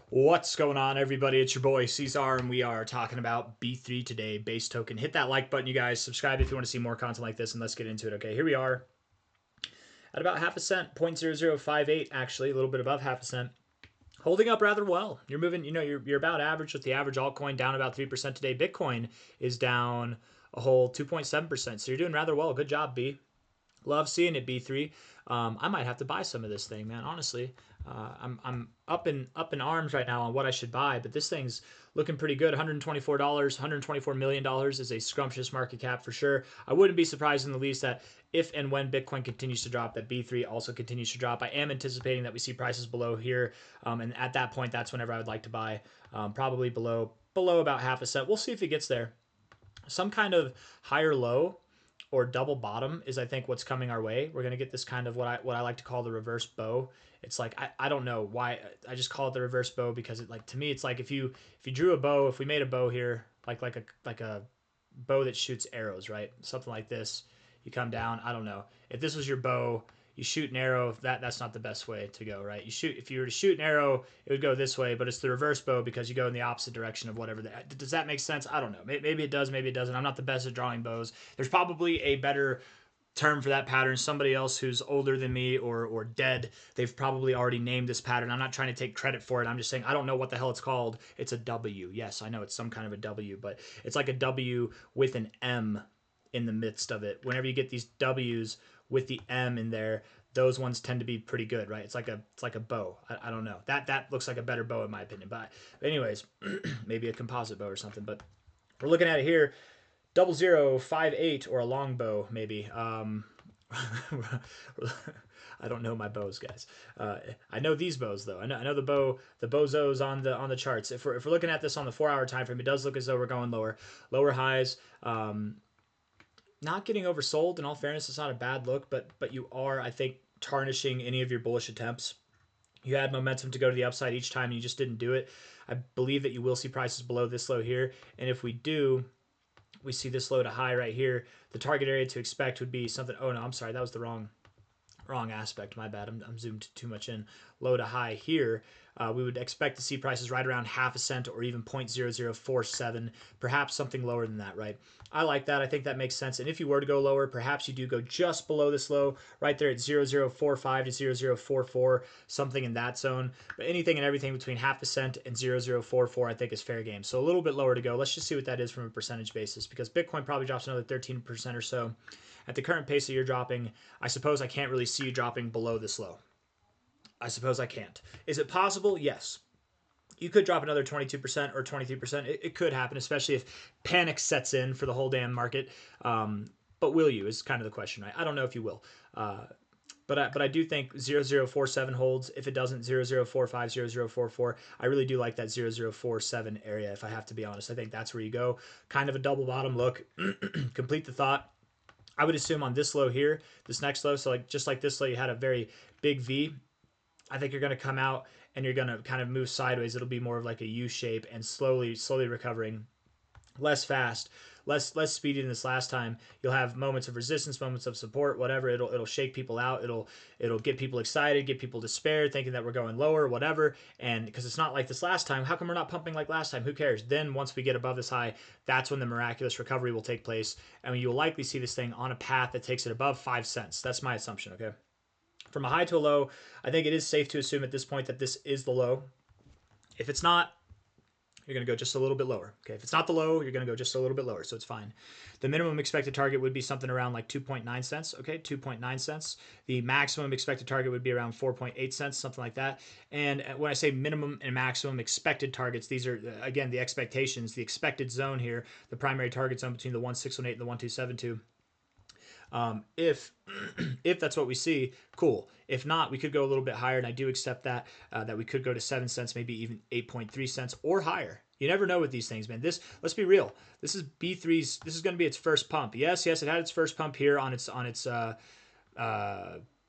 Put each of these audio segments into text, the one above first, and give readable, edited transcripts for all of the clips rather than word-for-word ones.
What's going on, everybody? It's your boy C-Zar, and we are talking about B3 today, base token. Hit that like button, you guys. Subscribe if you want to see more content like this, and let's get into it. Okay, here we are at about half a cent, 0.0058, actually, a little bit above half a cent. Holding up rather well. You're moving, you're about average with the average altcoin down about 3% today. Bitcoin is down a whole 2.7%. So you're doing rather well. Good job, B. Love seeing it, B3. I might have to buy some of this thing, man. Honestly, I'm up in arms right now on what I should buy, but this thing's looking pretty good. $124, $124 million is a scrumptious market cap for sure. I wouldn't be surprised in the least that if and when Bitcoin continues to drop, that B3 also continues to drop. I am anticipating that we see prices below here, and at that point, that's whenever I would like to buy, probably below about half a cent. We'll see if it gets there. Some kind of higher low or double bottom is I think what's coming our way. We're gonna get this kind of what I like to call the reverse bow. It's like I don't know why I just call it the reverse bow because it, like, to me it's like if you drew a bow, if we made a bow here like a bow that shoots arrows, right? Something like this. You come down, I don't know. If this was your bow, you shoot an arrow, that's not the best way to go, right? If you were to shoot an arrow, it would go this way, but it's the reverse bow because you go in the opposite direction of whatever. Does that make sense? I don't know. Maybe it does, maybe it doesn't. I'm not the best at drawing bows. There's probably a better term for that pattern. Somebody else who's older than me or dead, they've probably already named this pattern. I'm not trying to take credit for it. I'm just saying I don't know what the hell it's called. It's a W. Yes, I know it's some kind of a W, but it's like a W with an M in the midst of it. Whenever you get these W's with the M in there, those ones tend to be pretty good, right? It's like a bow. I don't know. That looks like a better bow in my opinion. But anyways, maybe a composite bow or something. But we're looking at it here, 0058 or a long bow maybe. I don't know my bows, guys. I know these bows though. I know the bozos on the charts. If we're looking at this on the 4-hour time frame, it does look as though we're going lower highs. Not getting oversold. In all fairness, it's not a bad look, but you are, I think, tarnishing any of your bullish attempts. You had momentum to go to the upside each time, and you just didn't do it. I believe that you will see prices below this low here, and if we do, we see this low to high right here. The target area to expect would be something. Oh no, I'm sorry, that was the wrong aspect. My bad. I'm zoomed too much in. Low to high here. We would expect to see prices right around half a cent or even 0.0047, perhaps something lower than that, right? I like that. I think that makes sense. And if you were to go lower, perhaps you do go just below this low, right there at 0.0045 to 0.0044, something in that zone. But anything and everything between half a cent and 0.0044, I think, is fair game. So a little bit lower to go. Let's just see what that is from a percentage basis, because Bitcoin probably drops another 13% or so. At the current pace that you're dropping, I suppose I can't really see you dropping below this low. I suppose I can't. Is it possible? Yes. You could drop another 22% or 23%. It could happen, especially if panic sets in for the whole damn market. But will you is kind of the question, right? I don't know if you will. But I do think 0047 holds. If it doesn't, 0045, 0044. I really do like that 0047 area, if I have to be honest. I think that's where you go. Kind of a double bottom look. Complete the thought. I would assume on this low here, this next low, so like just like this low, you had a very big V. I think you're going to come out and you're going to kind of move sideways. It'll be more of like a U shape and slowly recovering, less fast, less speedy than this last time. You'll have moments of resistance, moments of support, whatever. It'll shake people out. It'll get people excited, get people despair, thinking that we're going lower, whatever. And because it's not like this last time, how come we're not pumping like last time? Who cares? Then once we get above this high, that's when the miraculous recovery will take place, and you'll likely see this thing on a path that takes it above 5 cents. That's my assumption. Okay. From a high to a low, I think it is safe to assume at this point that this is the low. If it's not, you're going to go just a little bit lower. Okay, if it's not the low, you're going to go just a little bit lower, so it's fine. The minimum expected target would be something around like 2.9 cents. Okay, 2.9 cents. The maximum expected target would be around 4.8 cents, something like that. And when I say minimum and maximum expected targets, these are, again, the expectations, the expected zone here, the primary target zone between the 1618 and the 1272. If if that's what we see, cool. If not, we could go a little bit higher, and I do accept that that we could go to 7 cents, maybe even 8.3 cents or higher. You never know with these things, man. Let's be real. This is B3's. This is going to be its first pump. Yes, it had its first pump here on its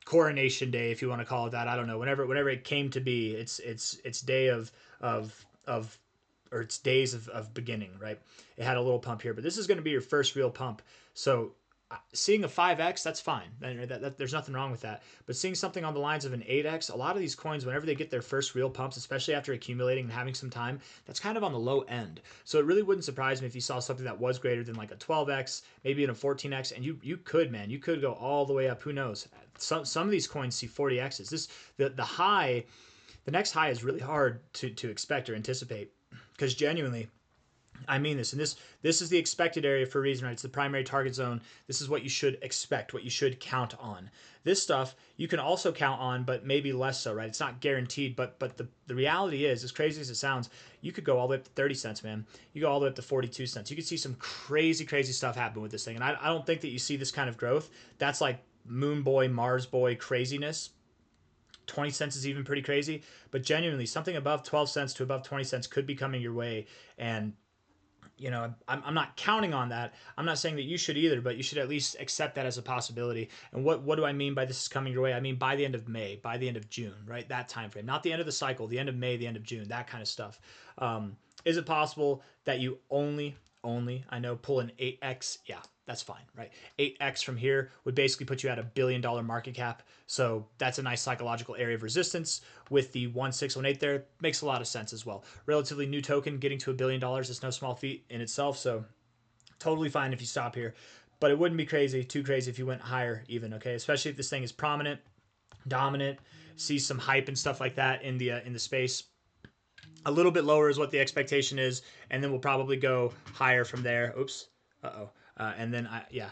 coronation day, if you want to call it that. I don't know. Whenever it came to be, its day of or its days of beginning, right? It had a little pump here, but this is going to be your first real pump. So seeing a 5x, that's fine. There's nothing wrong with that. But seeing something on the lines of an 8x, a lot of these coins, whenever they get their first real pumps, especially after accumulating and having some time, that's kind of on the low end. So it really wouldn't surprise me if you saw something that was greater than like a 12x, maybe in a 14x, and you could, man, you could go all the way up. Who knows? Some of these coins see 40x's. The high, the next high is really hard to expect or anticipate, because genuinely, I mean this, and this is the expected area for a reason, right? It's the primary target zone. This is what you should expect, what you should count on. This stuff you can also count on, but maybe less so, right? It's not guaranteed, but the reality is, as crazy as it sounds, you could go all the way up to 30 cents, man. You go all the way up to 42 cents. You could see some crazy stuff happen with this thing, and I don't think that you see this kind of growth. That's like Moon Boy, Mars Boy craziness. 20 cents is even pretty crazy, but genuinely, something above 12 cents to above 20 cents could be coming your way, and I'm not counting on that. I'm not saying that you should either, but you should at least accept that as a possibility. And what do I mean by this is coming your way? I mean by the end of May, by the end of June, right? That time frame, not the end of the cycle, the end of May, the end of June, that kind of stuff. Is it possible that you only I know pull an 8x? Yeah, that's fine, right? 8x from here would basically put you at $1 billion market cap. So that's a nice psychological area of resistance with the 1618 there. Makes a lot of sense as well. Relatively new token, getting to $1 billion is no small feat in itself. So totally fine if you stop here, but it wouldn't be too crazy if you went higher even, okay? Especially if this thing is prominent, dominant, sees some hype and stuff like that in the space. A little bit lower is what the expectation is, and then we'll probably go higher from there. Oops. Uh-oh. And then,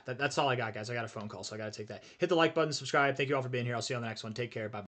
that's all I got, guys. I got a phone call, so I got to take that. Hit the like button, subscribe. Thank you all for being here. I'll see you on the next one. Take care. Bye.